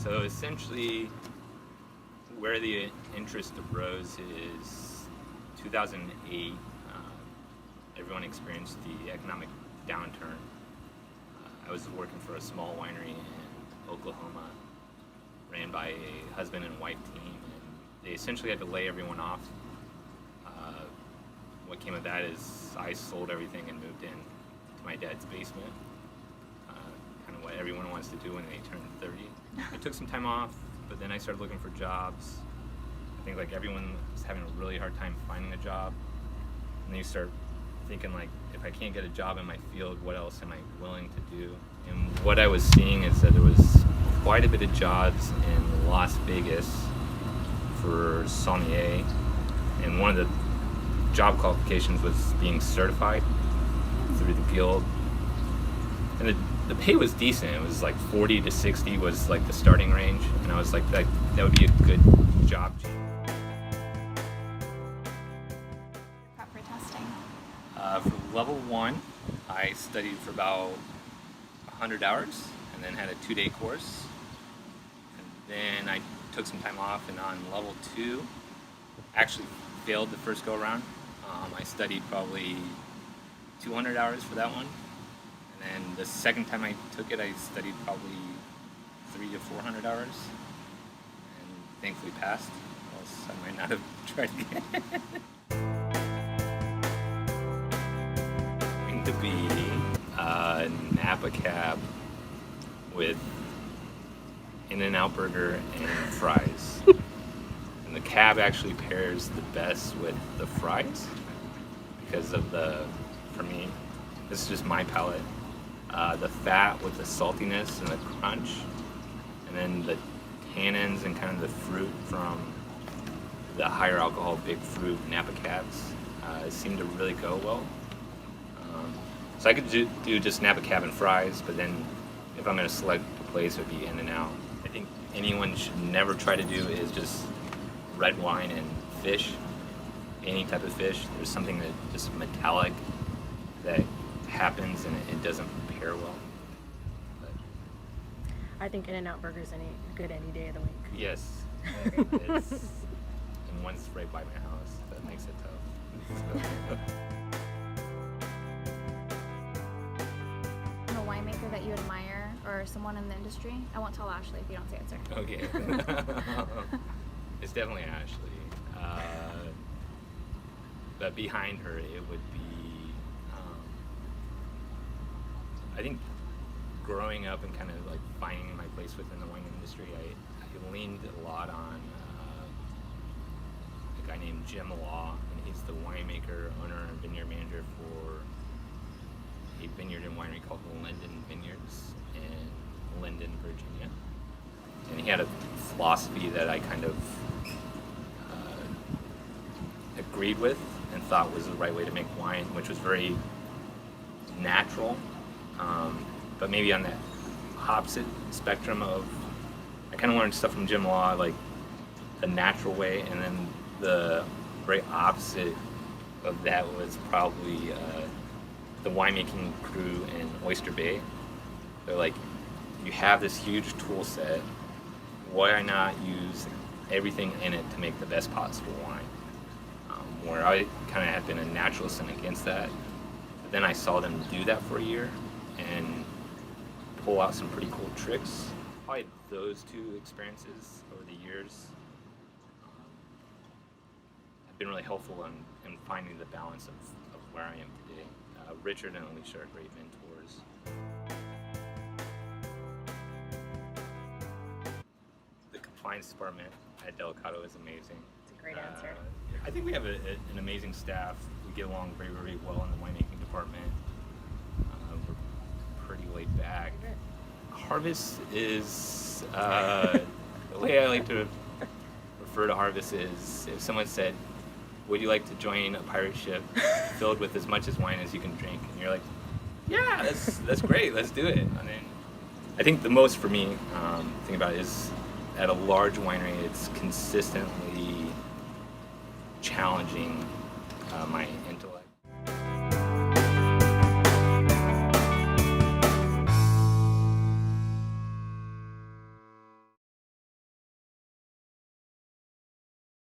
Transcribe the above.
So essentially, where the interest arose is 2008. Everyone experienced the economic downturn. I was working for a small winery in Oklahoma, ran by a husband and wife team, and they essentially had to lay everyone off. What came of that is I sold everything and moved in to my dad's basement. Kind of what everyone wants to do when they turn 30. I took some time off, but then I started looking for jobs. I think like everyone was having a really hard time finding a job. And then you start thinking like, if I can't get a job in my field, what else am I willing to do? And what I was seeing is that there was quite a bit of jobs in Las Vegas for sommelier. And one of the job qualifications was being certified through the Guild. And the pay was decent. It was like 40 to 60 was like the starting range. And I was like, that would be a good job change. Prep for testing? For level 1, I studied for about 100 hours and then had a 2-day course. And then I took some time off, and on level 2, actually failed the first go around. I studied probably 200 hours for that one. And then the second time I took it, I studied probably 300 to 400 hours. And thankfully passed, or else I might not have tried again. Going to be a Napa cab with In-N-Out burger and fries. And the cab actually pairs the best with the fries because of for me, this is just my palate, the fat with the saltiness and the crunch, and then the tannins and kind of the fruit from the higher alcohol big fruit Napa cabs seem to really go well. So I could do just Napa cab and fries, but then if I'm going to select a place, it would be In-N-Out. I think anyone should never try to do is just red wine and fish, any type of fish. There's something that just metallic that happens and it doesn't pair well. But I think In-N-Out burger's good any day of the week. yes, it's, and one's right by my house. That makes it tough. A winemaker that you admire or someone in the industry? I won't tell Ashley if you don't answer. Okay. It's definitely Ashley. But behind her, it would be, I think growing up and kind of like finding my place within the wine industry, I leaned a lot on a guy named Jim Law, and he's the winemaker, owner, and vineyard manager for a vineyard and winery called Linden Vineyards in Linden, Virginia. And he had a philosophy that I kind of agreed with and thought was the right way to make wine, which was very natural, but maybe on that opposite spectrum of, I kind of learned stuff from Jim Law, like the natural way, and then the very opposite of that was probably the winemaking crew in Oyster Bay. They're like, you have this huge tool set, why not use everything in it to make the best possible wine? Where I kind of had been a naturalist and against that. But then I saw them do that for a year and pull out some pretty cool tricks. Probably those two experiences over the years have been really helpful in finding the balance of where I am today. Richard and Alicia are great mentors. The compliance department at Delicato is amazing. It's a great answer. I think we have an amazing staff. We get along very, very well in the winemaking department. We're pretty laid back. Harvest is, the way I like to refer to Harvest is, if someone said, would you like to join a pirate ship filled with as much as wine as you can drink? And you're like, yeah, that's great, let's do it. And then I think the most for me, thinking about it, is at a large winery, it's consistently challenging my intellect.